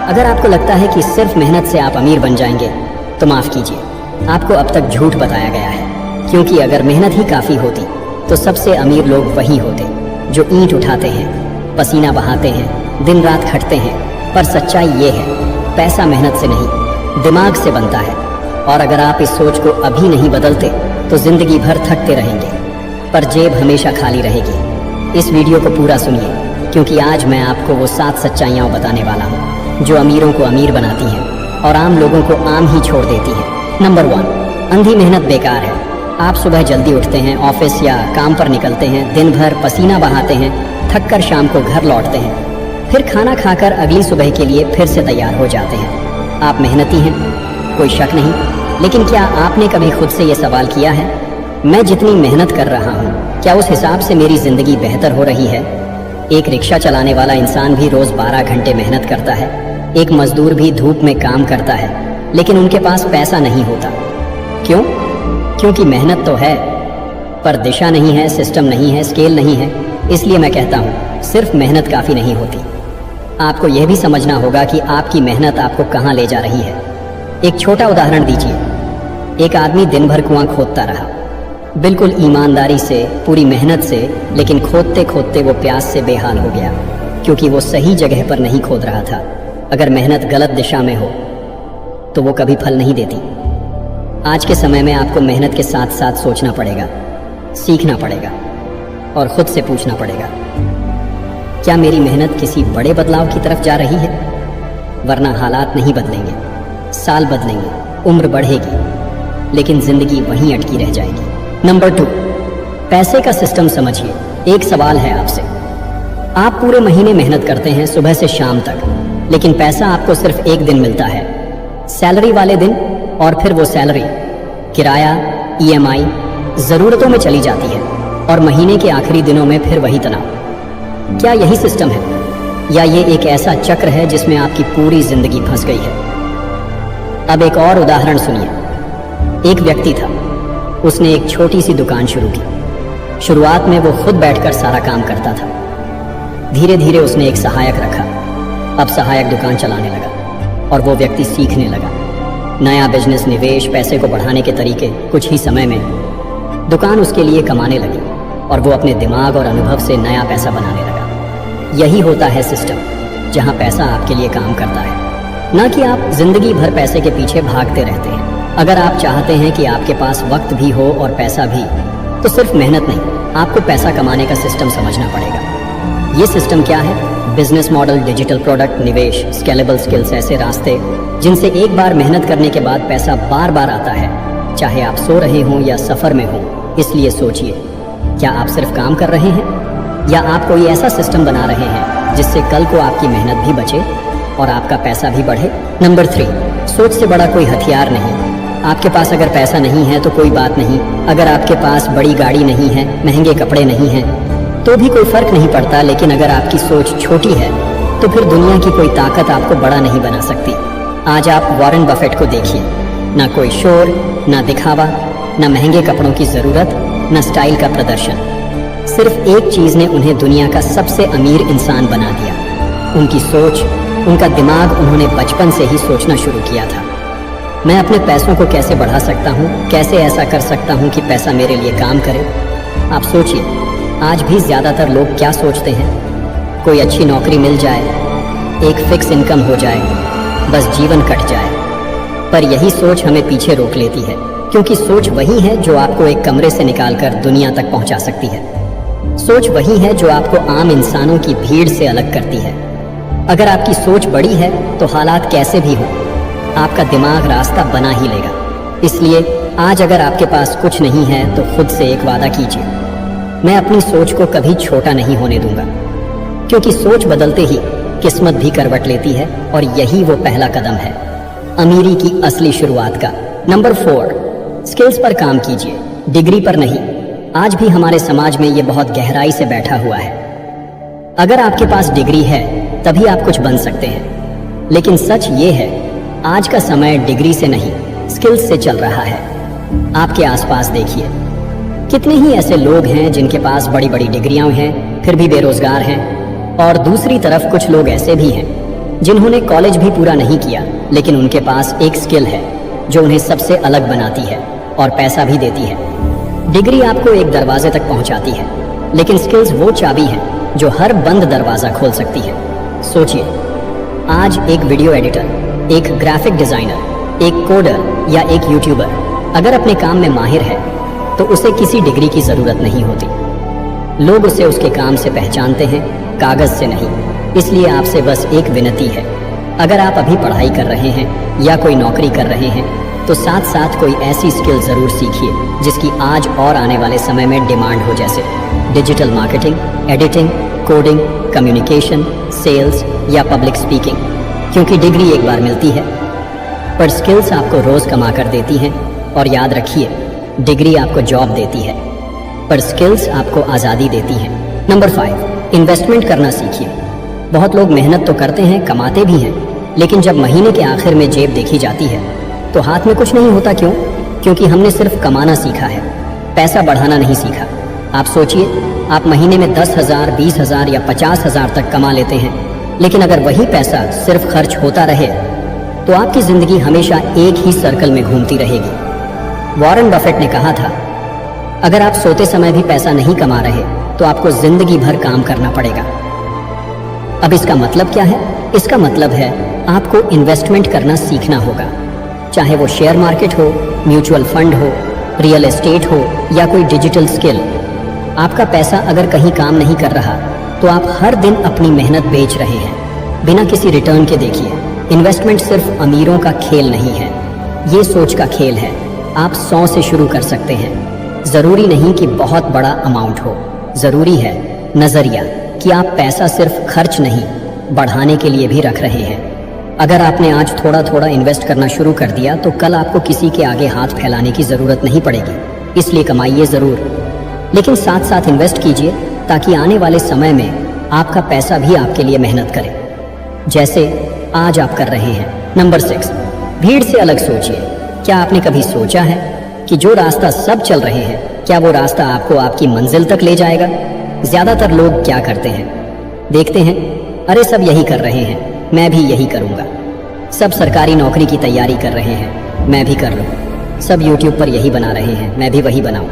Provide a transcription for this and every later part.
अगर आपको लगता है कि सिर्फ मेहनत से आप अमीर बन जाएंगे तो माफ़ कीजिए, आपको अब तक झूठ बताया गया है। क्योंकि अगर मेहनत ही काफ़ी होती तो सबसे अमीर लोग वही होते जो ईंट उठाते हैं, पसीना बहाते हैं, दिन रात खटते हैं। पर सच्चाई ये है, पैसा मेहनत से नहीं दिमाग से बनता है। और अगर आप इस सोच को अभी नहीं बदलते तो ज़िंदगी भर थकते रहेंगे पर जेब हमेशा खाली रहेगी। इस वीडियो को पूरा सुनिए क्योंकि आज मैं आपको वो 7 सच्चाइयाँ बताने वाला हूँ जो अमीरों को अमीर बनाती हैं और आम लोगों को आम ही छोड़ देती हैं। नंबर 1, अंधी मेहनत बेकार है। आप सुबह जल्दी उठते हैं, ऑफिस या काम पर निकलते हैं, दिन भर पसीना बहाते हैं, थक कर शाम को घर लौटते हैं, फिर खाना खाकर अगली सुबह के लिए फिर से तैयार हो जाते हैं। आप मेहनती हैं, कोई शक नहीं, लेकिन क्या आपने कभी खुद से ये सवाल किया है, मैं जितनी मेहनत कर रहा हूँ क्या उस हिसाब से मेरी ज़िंदगी बेहतर हो रही है? एक रिक्शा चलाने वाला इंसान भी रोज़ 12 घंटे मेहनत करता है, एक मजदूर भी धूप में काम करता है, लेकिन उनके पास पैसा नहीं होता। क्यों? क्योंकि मेहनत तो है पर दिशा नहीं है, सिस्टम नहीं है, स्केल नहीं है। इसलिए मैं कहता हूँ सिर्फ मेहनत काफ़ी नहीं होती, आपको यह भी समझना होगा कि आपकी मेहनत आपको कहाँ ले जा रही है। एक छोटा उदाहरण दीजिए। एक आदमी दिन भर कुआं खोदता रहा, बिल्कुल ईमानदारी से, पूरी मेहनत से, लेकिन खोदते खोदते वो प्यास से बेहाल हो गया क्योंकि वो सही जगह पर नहीं खोद रहा था। अगर मेहनत गलत दिशा में हो तो वो कभी फल नहीं देती। आज के समय में आपको मेहनत के साथ साथ सोचना पड़ेगा, सीखना पड़ेगा और खुद से पूछना पड़ेगा, क्या मेरी मेहनत किसी बड़े बदलाव की तरफ जा रही है? वरना हालात नहीं बदलेंगे, साल बदलेंगे, उम्र बढ़ेगी, लेकिन जिंदगी वहीं अटकी रह जाएगी। नंबर 2, पैसे का सिस्टम समझिए। एक सवाल है आपसे, आप पूरे महीने मेहनत करते हैं सुबह से शाम तक, लेकिन पैसा आपको सिर्फ एक दिन मिलता है, सैलरी वाले दिन, और फिर वो सैलरी किराया, EMI, ज़रूरतों में चली जाती है और महीने के आखिरी दिनों में फिर वही तनाव। क्या यही सिस्टम है या ये एक ऐसा चक्र है जिसमें आपकी पूरी जिंदगी फंस गई है? अब एक और उदाहरण सुनिए। एक व्यक्ति था, उसने एक छोटी सी दुकान शुरू की। शुरुआत में वो खुद बैठकर सारा काम करता था। धीरे धीरे उसने एक सहायक रखा। अब सहायक दुकान चलाने लगा और वो व्यक्ति सीखने लगा नया बिजनेस, निवेश, पैसे को बढ़ाने के तरीके। कुछ ही समय में दुकान उसके लिए कमाने लगी और वो अपने दिमाग और अनुभव से नया पैसा बनाने लगा। यही होता है सिस्टम, जहां पैसा आपके लिए काम करता है, ना कि आप जिंदगी भर पैसे के पीछे भागते रहते हैं। अगर आप चाहते हैं कि आपके पास वक्त भी हो और पैसा भी, तो सिर्फ मेहनत नहीं, आपको पैसा कमाने का सिस्टम समझना पड़ेगा। ये सिस्टम क्या है? बिजनेस मॉडल, डिजिटल प्रोडक्ट, निवेश, स्केलेबल स्किल्स, ऐसे रास्ते जिनसे एक बार मेहनत करने के बाद पैसा बार बार आता है, चाहे आप सो रहे हों या सफ़र में हों। इसलिए सोचिए, क्या आप सिर्फ काम कर रहे हैं या आप कोई ऐसा सिस्टम बना रहे हैं जिससे कल को आपकी मेहनत भी बचे और आपका पैसा भी बढ़े? नंबर 3, सोच से बड़ा कोई हथियार नहीं। आपके पास अगर पैसा नहीं है तो कोई बात नहीं, अगर आपके पास बड़ी गाड़ी नहीं है, महंगे कपड़े नहीं हैं, तो भी कोई फर्क नहीं पड़ता। लेकिन अगर आपकी सोच छोटी है तो फिर दुनिया की कोई ताकत आपको बड़ा नहीं बना सकती। आज आप वॉरेन बफेट को देखिए, ना कोई शोर, ना दिखावा, ना महंगे कपड़ों की ज़रूरत, ना स्टाइल का प्रदर्शन। सिर्फ एक चीज़ ने उन्हें दुनिया का सबसे अमीर इंसान बना दिया, उनकी सोच, उनका दिमाग। उन्होंने बचपन से ही सोचना शुरू किया था, मैं अपने पैसों को कैसे बढ़ा सकता हूँ, कैसे ऐसा कर सकता हूँ कि पैसा मेरे लिए काम करे। आप सोचिए, आज भी ज़्यादातर लोग क्या सोचते हैं? कोई अच्छी नौकरी मिल जाए, एक फिक्स इनकम हो जाए, बस जीवन कट जाए। पर यही सोच हमें पीछे रोक लेती है, क्योंकि सोच वही है जो आपको एक कमरे से निकालकर दुनिया तक पहुंचा सकती है। सोच वही है जो आपको आम इंसानों की भीड़ से अलग करती है। अगर आपकी सोच बड़ी है तो हालात कैसे भी हों, आपका दिमाग रास्ता बना ही लेगा। इसलिए आज अगर आपके पास कुछ नहीं है तो खुद से एक वादा कीजिए, मैं अपनी सोच को कभी छोटा नहीं होने दूंगा, क्योंकि सोच बदलते ही किस्मत भी करवट लेती है और यही वो पहला कदम है अमीरी की असली शुरुआत का। नंबर 4, स्किल्स पर काम कीजिए, डिग्री पर नहीं। आज भी हमारे समाज में ये बहुत गहराई से बैठा हुआ है। अगर आपके पास डिग्री है तभी आप कुछ बन सकते हैं, लेकिन सच ये है, आज का समय डिग्री से नहीं, स्किल्स से चल रहा है। आपके आसपास देखिए, कितने ही ऐसे लोग हैं जिनके पास बड़ी बड़ी डिग्रियां हैं फिर भी बेरोजगार हैं, और दूसरी तरफ कुछ लोग ऐसे भी हैं जिन्होंने कॉलेज भी पूरा नहीं किया, लेकिन उनके पास एक स्किल है जो उन्हें सबसे अलग बनाती है और पैसा भी देती है। डिग्री आपको एक दरवाजे तक पहुंचाती है, लेकिन स्किल्स वो चाबी है जो हर बंद दरवाजा खोल सकती है। सोचिए, आज एक वीडियो एडिटर, एक ग्राफिक डिजाइनर, एक कोडर या एक यूट्यूबर अगर अपने काम में माहिर है तो उसे किसी डिग्री की जरूरत नहीं होती। लोग उसे उसके काम से पहचानते हैं, कागज से नहीं। इसलिए आपसे बस एक विनती है, अगर आप अभी पढ़ाई कर रहे हैं या कोई नौकरी कर रहे हैं तो साथ साथ कोई ऐसी स्किल जरूर सीखिए जिसकी आज और आने वाले समय में डिमांड हो, जैसे digital marketing, editing, coding, communication, sales या पब्लिक स्पीकिंग। क्योंकि डिग्री एक बार मिलती है, पर स्किल्स आपको रोज कमा कर देती हैं। और याद रखिए, डिग्री आपको जॉब देती है, पर स्किल्स आपको आज़ादी देती हैं। नंबर 5, इन्वेस्टमेंट करना सीखिए। बहुत लोग मेहनत तो करते हैं, कमाते भी हैं, लेकिन जब महीने के आखिर में जेब देखी जाती है तो हाथ में कुछ नहीं होता। क्यों? क्योंकि हमने सिर्फ कमाना सीखा है, पैसा बढ़ाना नहीं सीखा। आप सोचिए, आप महीने में 10,000, 20,000 या 50,000 तक कमा लेते हैं, लेकिन अगर वही पैसा सिर्फ खर्च होता रहे तो आपकी जिंदगी हमेशा एक ही सर्कल में घूमती रहेगी। वॉरेन बफेट ने कहा था, अगर आप सोते समय भी पैसा नहीं कमा रहे तो आपको जिंदगी भर काम करना पड़ेगा। अब इसका मतलब क्या है? इसका मतलब है आपको इन्वेस्टमेंट करना सीखना होगा, चाहे वो शेयर मार्केट हो, म्यूचुअल फंड हो, रियल एस्टेट हो या कोई डिजिटल स्किल। आपका पैसा अगर कहीं काम नहीं कर रहा तो आप हर दिन अपनी मेहनत बेच रहे हैं बिना किसी रिटर्न के। देखिए, इन्वेस्टमेंट सिर्फ अमीरों का खेल नहीं है, ये सोच का खेल है। आप 100 से शुरू कर सकते हैं। जरूरी नहीं कि बहुत बड़ा अमाउंट हो, जरूरी है नजरिया कि आप पैसा सिर्फ खर्च नहीं, बढ़ाने के लिए भी रख रहे हैं। अगर आपने आज थोड़ा थोड़ा इन्वेस्ट करना शुरू कर दिया तो कल आपको किसी के आगे हाथ फैलाने की जरूरत नहीं पड़ेगी। इसलिए कमाइए जरूर, लेकिन साथ साथ इन्वेस्ट कीजिए ताकि आने वाले समय में आपका पैसा भी आपके लिए मेहनत करे, जैसे आज आप कर रहे हैं। नंबर 6, भीड़ से अलग सोचिए। क्या आपने कभी सोचा है कि जो रास्ता सब चल रहे हैं, क्या वो रास्ता आपको आपकी मंजिल तक ले जाएगा? ज्यादातर लोग क्या करते हैं, देखते हैं, अरे सब यही कर रहे हैं, मैं भी यही करूंगा। सब सरकारी नौकरी की तैयारी कर रहे हैं, मैं भी कर लूं। सब यूट्यूब पर यही बना रहे हैं, मैं भी वही बनाऊं।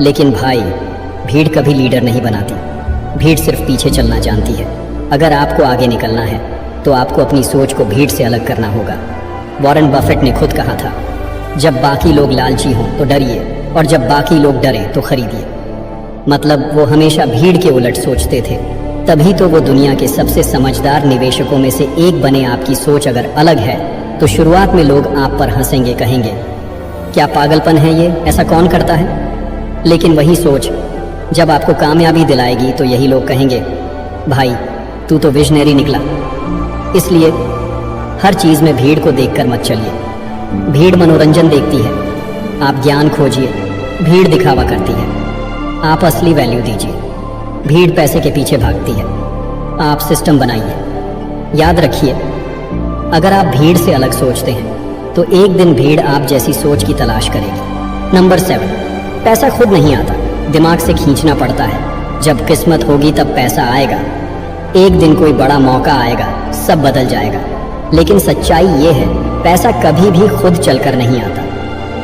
लेकिन भाई, भीड़ कभी लीडर नहीं बनाती, भीड़ सिर्फ पीछे चलना जानती है। अगर आपको आगे निकलना है तो आपको अपनी सोच को भीड़ से अलग करना होगा। वॉरेन बफेट ने खुद कहा था, जब बाकी लोग लालची हों तो डरिए, और जब बाकी लोग डरे तो खरीदिए। मतलब वो हमेशा भीड़ के उलट सोचते थे, तभी तो वो दुनिया के सबसे समझदार निवेशकों में से एक बने। आपकी सोच अगर अलग है तो शुरुआत में लोग आप पर हंसेंगे, कहेंगे क्या पागलपन है ये, ऐसा कौन करता है। लेकिन वही सोच जब आपको कामयाबी दिलाएगी तो यही लोग कहेंगे, भाई तू तो विजनरी निकला। इसलिए हर चीज में भीड़ को देखकर मत चलिए। भीड़ मनोरंजन देखती है, आप ज्ञान खोजिए। भीड़ दिखावा करती है, आप असली वैल्यू दीजिए। भीड़ पैसे के पीछे भागती है, आप सिस्टम बनाइए। याद रखिए, अगर आप भीड़ से अलग सोचते हैं तो एक दिन भीड़ आप जैसी सोच की तलाश करेगी। नंबर 7, पैसा खुद नहीं आता, दिमाग से खींचना पड़ता है। जब किस्मत होगी तब पैसा आएगा। एक दिन कोई बड़ा मौका आएगा, सब बदल जाएगा। लेकिन सच्चाई ये है, पैसा कभी भी खुद चलकर नहीं आता,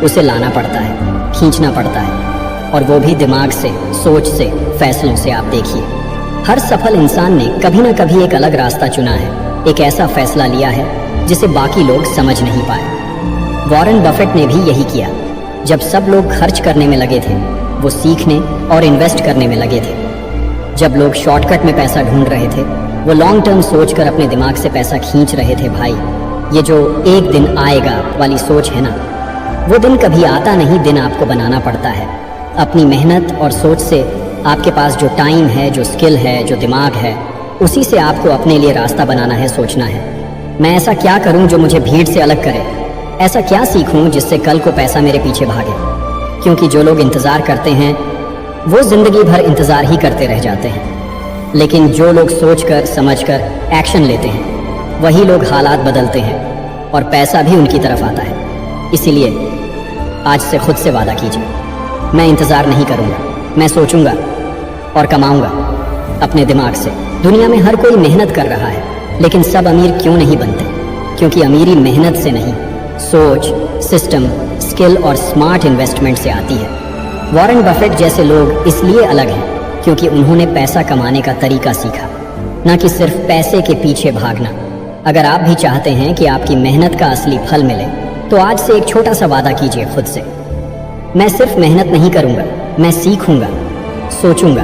उसे लाना पड़ता है, खींचना पड़ता है, और वो भी दिमाग से, सोच से, फैसलों से। आप देखिए, हर सफल इंसान ने कभी ना कभी एक अलग रास्ता चुना है, एक ऐसा फैसला लिया है जिसे बाकी लोग समझ नहीं पाए। वॉरेन बफेट ने भी यही किया। जब सब लोग खर्च करने में लगे थे, वो सीखने और इन्वेस्ट करने में लगे थे। जब लोग शॉर्टकट में पैसा ढूंढ रहे थे, वो लॉन्ग टर्म सोचकर अपने दिमाग से पैसा खींच रहे थे। भाई, ये जो एक दिन आएगा वाली सोच है ना, वो दिन कभी आता नहीं, दिन आपको बनाना पड़ता है अपनी मेहनत और सोच से। आपके पास जो टाइम है, जो स्किल है, जो दिमाग है, उसी से आपको अपने लिए रास्ता बनाना है, सोचना है, मैं ऐसा क्या करूं जो मुझे भीड़ से अलग करे, ऐसा क्या सीखूं जिससे कल को पैसा मेरे पीछे भागे। क्योंकि जो लोग इंतज़ार करते हैं वो ज़िंदगी भर इंतज़ार ही करते रह जाते हैं, लेकिन जो लोग सोचकर समझकर एक्शन लेते हैं वही लोग हालात बदलते हैं और पैसा भी उनकी तरफ आता है। इसीलिए आज से खुद से वादा कीजिए, मैं इंतज़ार नहीं करूँगा, मैं सोचूंगा और कमाऊंगा अपने दिमाग से। दुनिया में हर कोई मेहनत कर रहा है, लेकिन सब अमीर क्यों नहीं बनते? क्योंकि अमीरी मेहनत से नहीं, सोच, सिस्टम, स्किल और स्मार्ट इन्वेस्टमेंट से आती है। वॉरेन बफेट जैसे लोग इसलिए अलग हैं क्योंकि उन्होंने पैसा कमाने का तरीका सीखा, ना कि सिर्फ पैसे के पीछे भागना। अगर आप भी चाहते हैं कि आपकी मेहनत का असली फल मिले, तो आज से एक छोटा सा वादा कीजिए खुद से। मैं सिर्फ मेहनत नहीं करूंगा, मैं सीखूंगा, सोचूंगा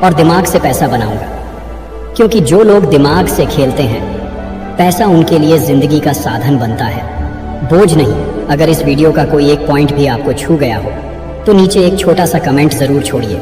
और दिमाग से पैसा बनाऊंगा। क्योंकि जो लोग दिमाग से खेलते हैं, पैसा उनके लिए जिंदगी का साधन बनता है, बोझ नहीं। अगर इस वीडियो का कोई एक पॉइंट भी आपको छू गया हो, तो नीचे एक छोटा सा कमेंट जरूर छोड़िए।